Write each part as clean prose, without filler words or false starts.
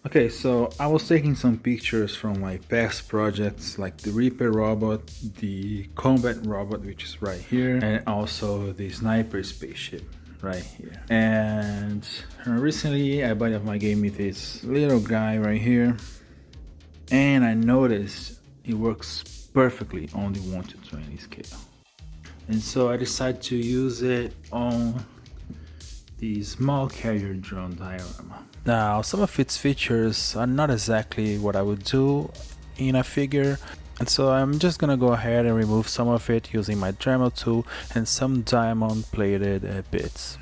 Okay, so I was taking some pictures from my past projects like the Reaper robot, the combat robot, which is right here, and also the sniper spaceship right here. And recently a buddy of mine gave me this little guy right here, and I noticed it works perfectly on the 1 to 20 scale. And so I decided to use it on the small carrier drone diorama. Now, some of its features are not exactly what I would do in a figure, and so I'm just gonna go ahead and remove some of it using my Dremel tool and some diamond plated bits.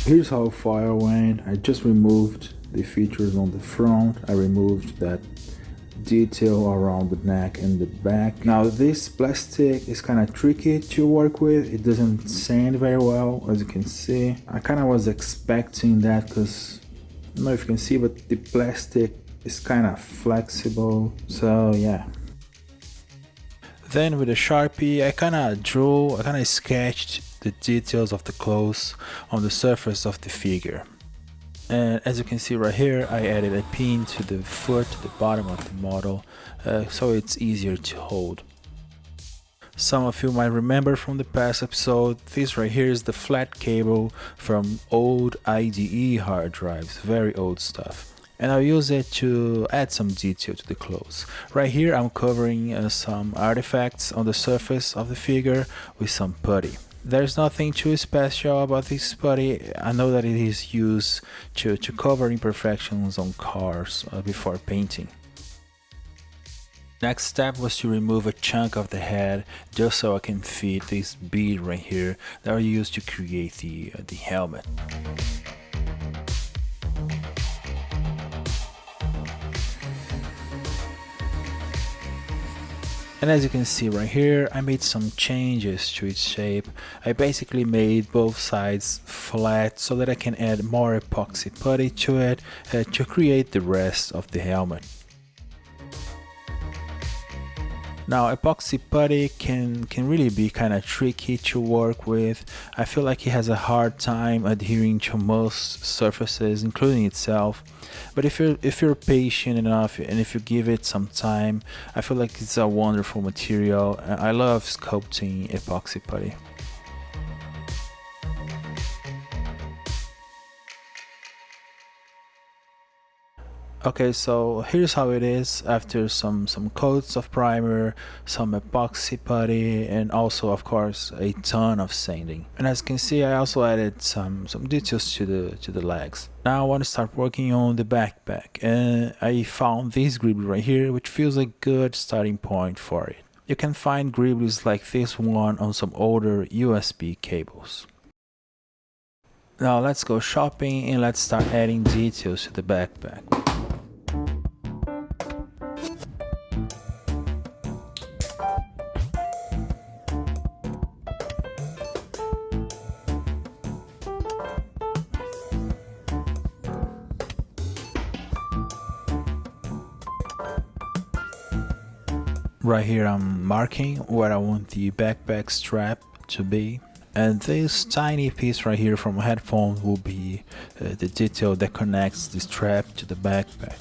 Here's how far I went. I just removed the features on the front. I removed that detail around the neck and the back. Now this plastic is kind of tricky to work with. It doesn't sand very well, as you can see. I kind of was expecting that because I don't know if you can see, but the plastic is kind of flexible. So yeah. Then with a Sharpie, I kind of sketched the details of the clothes on the surface of the figure. And as you can see right here, I added a pin to the foot, to the bottom of the model, so it's easier to hold. Some of you might remember from the past episode, this right here is the flat cable from old IDE hard drives, very old stuff. And I'll use it to add some detail to the clothes. Right here I'm covering some artifacts on the surface of the figure with some putty. There's nothing too special about this putty. I know that it is used to cover imperfections on cars before painting. Next step was to remove a chunk of the head just so I can fit this bead right here that I used to create the helmet. And as you can see right here, I made some changes to its shape. I basically made both sides flat so that I can add more epoxy putty to it to create the rest of the helmet. Now epoxy putty can really be kind of tricky to work with. I feel like it has a hard time adhering to most surfaces, including itself. But if you're patient enough and if you give it some time, I feel like it's a wonderful material. I love sculpting epoxy putty. Okay, so here's how it is after some coats of primer, some epoxy putty, and also of course a ton of sanding. And as you can see, I also added some details to the legs. Now I want to start working on the backpack, and I found this greebly right here, which feels a good starting point for it. You can find greeblies like this one on some older USB cables. Now let's go shopping and let's start adding details to the backpack. Right here I'm marking where I want the backpack strap to be, and this tiny piece right here from a headphone will be the detail that connects the strap to the backpack.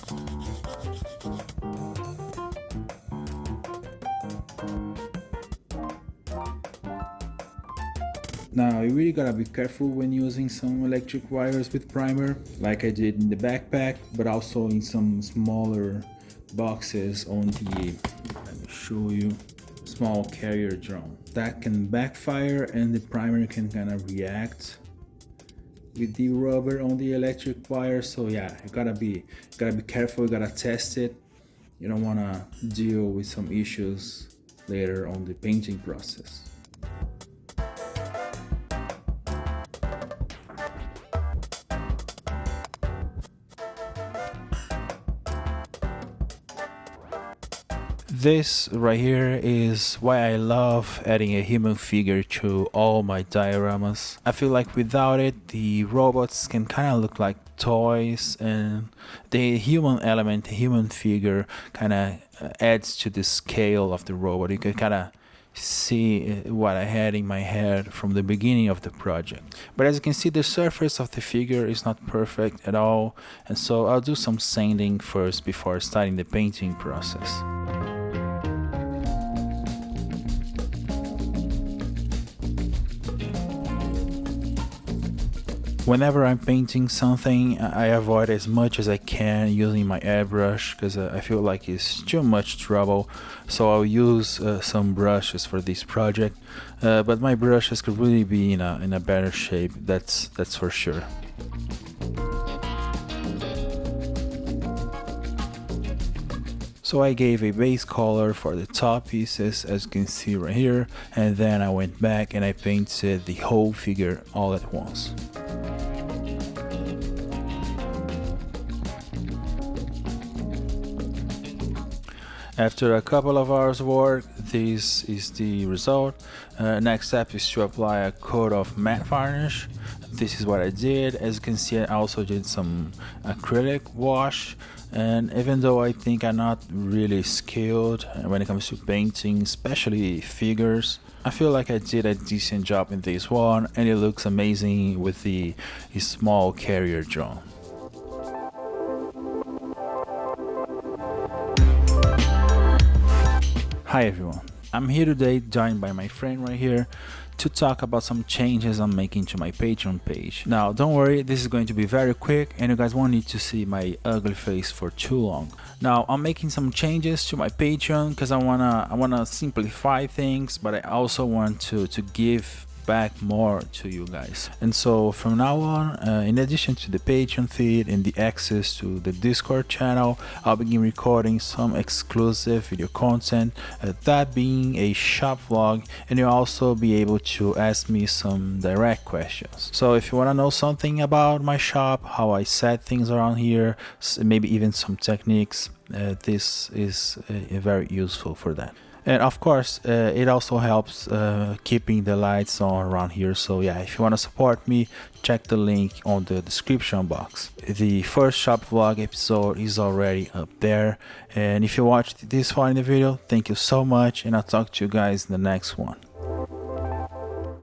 Now you really gotta be careful when using some electric wires with primer, like I did in the backpack, but also in some smaller boxes on the, let me show you, small carrier drone. That can backfire and the primer can kind of react with the rubber on the electric wire. So yeah, you gotta be careful, you gotta test it. You don't wanna deal with some issues later on the painting process. This right here is why I love adding a human figure to all my dioramas. I feel like without it, the robots can kind of look like toys, and the human element, the human figure, kind of adds to the scale of the robot. You can kind of see what I had in my head from the beginning of the project. But as you can see, the surface of the figure is not perfect at all, and so I'll do some sanding first before starting the painting process. Whenever I'm painting something, I avoid as much as I can using my airbrush because I feel like it's too much trouble. So I'll use some brushes for this project, but my brushes could really be in a better shape. That's for sure. So I gave a base color for the top pieces, as you can see right here, and then I went back and I painted the whole figure all at once. After a couple of hours work, this is the result. Next step is to apply a coat of matte varnish. This is what I did. As you can see, I also did some acrylic wash, and even though I think I'm not really skilled when it comes to painting, especially figures, I feel like I did a decent job in this one, and it looks amazing with the small Carrier drone. Hi everyone, I'm here today joined by my friend right here to talk about some changes I'm making to my Patreon page. Now don't worry, this is going to be very quick and you guys won't need to see my ugly face for too long. Now I'm making some changes to my Patreon because I wanna simplify things, but I also want to give back more to you guys. And so from now on, in addition to the Patreon feed and the access to the Discord channel, I'll begin recording some exclusive video content, that being a shop vlog, and you'll also be able to ask me some direct questions. So if you want to know something about my shop, how I set things around here, maybe even some techniques, this is very useful for that. And of course, it also helps keeping the lights on around here. So yeah, if you want to support me, check the link on the description box. The first shop vlog episode is already up there. And if you watched this far in the video, thank you so much. And I'll talk to you guys in the next one.